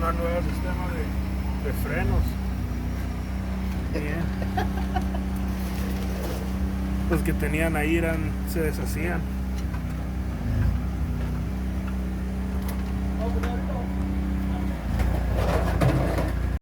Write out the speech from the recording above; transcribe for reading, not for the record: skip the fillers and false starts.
un nuevo sistema de frenos. Bien. Los que tenían ahí se deshacían.